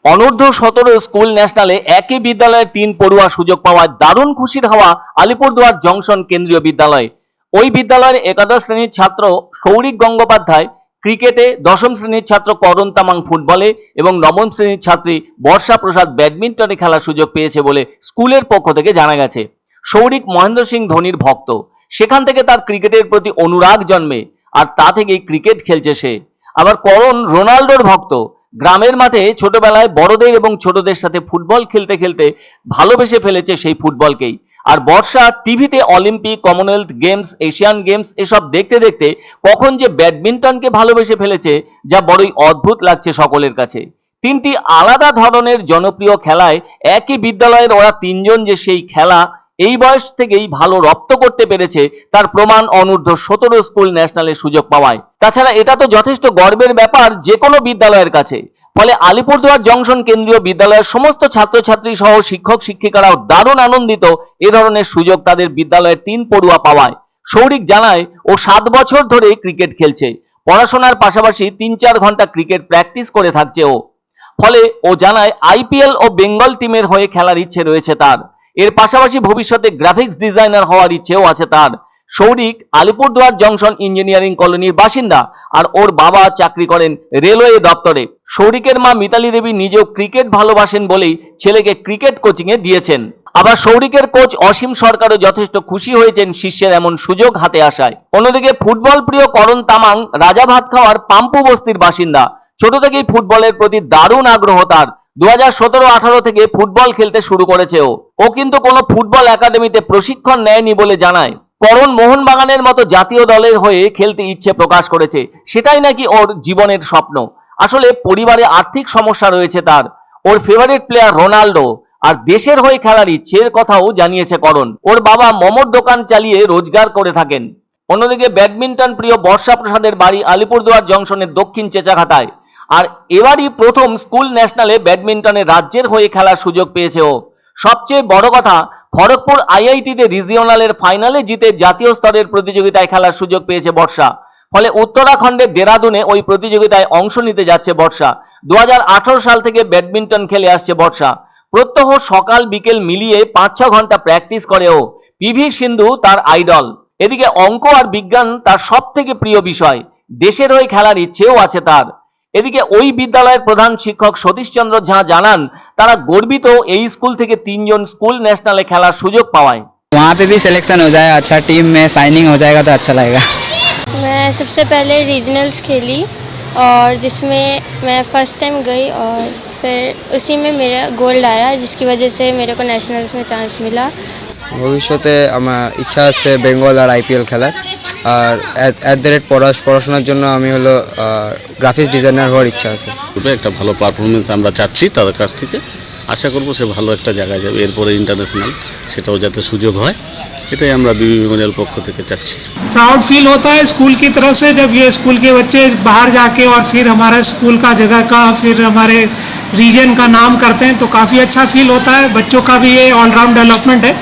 অনূর্ধ্ব-17 school ন্যাশনালে একই বিদ্যালয়ের ৩ পড়ুয়া সুযোগ পাওয়ায় দারুণ খুশির হাওয়া আলিপুরদুয়ার জংশন কেন্দ্রীয় বিদ্যালয়ে। ওই বিদ্যালয়ের একাদশ শ্রেণীর ছাত্র সৌরিক গঙ্গোপাধ্যায় ক্রিকেটে, দশম শ্রেণীর ছাত্র করণ তামাং ফুটবলে এবং নবম শ্রেণীর ছাত্রী বর্ষা প্রসাদ ব্যাডমিন্টনে খেলার সুযোগ পেয়েছে বলে স্কুলের পক্ষ থেকে জানা গেছে। সৌরিক মহেন্দ্র সিং ধোনির ভক্ত, সেখান থেকে তার ক্রিকেটের প্রতি অনুরাগ জন্মে আর তা থেকেই ক্রিকেট খেলছে সে। আবার করণ রোনাল্ডোর ভক্ত, গ্রামের মাঠে ছোটবেলায় বড়দের এবং ছোটদের সাথে ফুটবল খেলতে খেলতে ভালোবেসে ফেলেছে সেই ফুটবলকেই। আর বর্ষা টিভিতে Olympic, Commonwealth games, Asian games এসব দেখতে দেখতে কখন যে ব্যাডমিন্টনকে ভালোবেসে ফেলেছে, যা বড়ই অদ্ভুত লাগছে সকলের কাছে। তিনটি আলাদা ধরনের জনপ্রিয় খেলায় একই বিদ্যালয়ের ওরা তিনজন যে সেই খেলা এই বয়স থেকেই ভালো রপ্ত করতে পেরেছে তার প্রমাণ অনূর্ধ্ব-17 স্কুল ন্যাশনালের সুযোগ পাওয়ায়। তাছাড়া এটা তো যথেষ্ট গর্বের ব্যাপার যে কোনো বিদ্যালয়ের কাছে। ফলে আলিপুরদুয়ার জংশন কেন্দ্রীয় বিদ্যালয়ের সমস্ত ছাত্রছাত্রী সহ শিক্ষক শিক্ষিকারাও দারুণ আনন্দিত এ ধরনের সুযোগ তাদের বিদ্যালয়ের ৩ পড়ুয়া পাওয়ায়। সৌরিক জানায় ও 7 বছর ধরে ক্রিকেট খেলছে, পড়াশোনার পাশাপাশি ৩-৪ ঘন্টা ক্রিকেট প্র্যাকটিস করে থাকছে ও। ফলে ও জানায় আইপিএল ও বেঙ্গল টিমের হয়ে খেলার ইচ্ছে রয়েছে তার। এর পাশাপাশি ভবিষ্যতে গ্রাফিক্স ডিজাইনার হওয়ার ইচ্ছেও আছে তার। সৌরিক আলিপুরদুয়ার জংশন ইঞ্জিনিয়ারিং কলোনির বাসিন্দা আর ওর বাবা চাকরি করেন রেলওয়ে দপ্তরে। সৌরিকের মা মিতালি দেবী নিজেও ক্রিকেট ভালোবাসেন বলেই ছেলেকে ক্রিকেট কোচিং এ দিয়েছেন। আবার সৌরিকের কোচ অসীম সরকারও যথেষ্ট খুশি হয়েছেন শিষ্যের এমন সুযোগ হাতে আসায়। অন্যদিকে ফুটবল প্রিয় করণ তামাং রাজা ভাতখাওয়ার পাম্পু বস্তির বাসিন্দা। ছোট থেকেই ফুটবলের প্রতি দারুণ আগ্রহ তার। 2017-18 থেকে ফুটবল খেলতে শুরু করেছে ও কিন্তু কোনো ফুটবল একাডেমিতে প্রশিক্ষণ নেয়নি বলে জানায়। করণ মোহনবাগানের মতো জাতীয় দলের হয়ে খেলতে ইচ্ছে প্রকাশ করেছে, সেটাই নাকি ওর জীবনের স্বপ্ন। আসলে পরিবারে আর্থিক সমস্যা রয়েছে তার। ওর ফেভারিট প্লেয়ার রোনাল্ডো আর দেশের হয়ে খেলার ইচ্ছের কথাও জানিয়েছে করণ। ওর বাবা মোমোর দোকান চালিয়ে রোজগার করে থাকেন। অন্যদিকে ব্যাডমিন্টন প্রিয় বর্ষা প্রসাদের বাড়ি আলিপুরদুয়ার জংশনের দক্ষিণ চেচাঘাটায়। আর এবারই প্রথম স্কুল ন্যাশনালে ব্যাডমিন্টনে রাজ্যের হয়ে খেলার সুযোগ পেয়েছে ও। সবচেয়ে বড় কথা, খড়গপুর আইআইটিতে রিজিওনালের ফাইনালে জিতে জাতীয় স্তরের প্রতিযোগিতায় খেলার সুযোগ পেয়েছে বর্ষা। ফলে উত্তরাখণ্ডের দেরাদুনে ওই প্রতিযোগিতায় অংশ নিতে যাচ্ছে বর্ষা। 2018 সাল থেকে ব্যাডমিন্টন খেলে আসছে বর্ষা। প্রত্যহ সকাল বিকেল মিলিয়ে 5-6 ঘন্টা প্র্যাকটিস করে ও। পিভি সিন্ধু তার আইডল। এদিকে অঙ্ক আর বিজ্ঞান তার সব থেকে প্রিয় বিষয়। দেশের হয়ে খেলার ইচ্ছেও আছে তার। এদিকে ওই বিদ্যালয়ের প্রধান শিক্ষক সতীশচন্দ্র ঝা জানান তারা গর্বিত এই স্কুল থেকে 3 জন স্কুল ন্যাশনালে খেলার সুযোগ পাওয়ায়। वहाँ पे भी सिलेक्शन हो जाए, अच्छा टीम में साइनिंग हो जाएगा तो अच्छा लगेगा। मैं सबसे पहले रीजनल्स खेली और जिसमें मैं फर्स्ट टाइम गई और फिर उसी में मेरा गोल्ड आया, जिसकी वजह से मेरे को नेशनल्स में चांस मिला। ভবিষ্যতে আমার ইচ্ছা আছে বেঙ্গল আর আইপিএল খেলার, আর অ্যাট দ্য রেট পড়াশোনার জন্য আমি হলো গ্রাফিক্স ডিজাইনার হওয়ার ইচ্ছা আছে। একটা ভালো পারফরমেন্স আমরা চাচ্ছি তাদের কাছ থেকে, আশা করব সে ভালো একটা জায়গায় যাবে, এরপরে ইন্টারন্যাশনাল সেটাও যাতে সুযোগ হয়, এটাই আমরা বিবি মেমোরিয়াল পক্ষ থেকে চাচ্ছি। प्राउड फील होता है स्कूल की तरफ से जब ये स्कूल के बच्चे बाहर जाके और फिर हमारे स्कूल का जगह का फिर हमारे रीजन का नाम करते हैं तो काफ़ी अच्छा फील होता है। बच्चों का भी ये ऑलराउंड डेवलपमेंट है।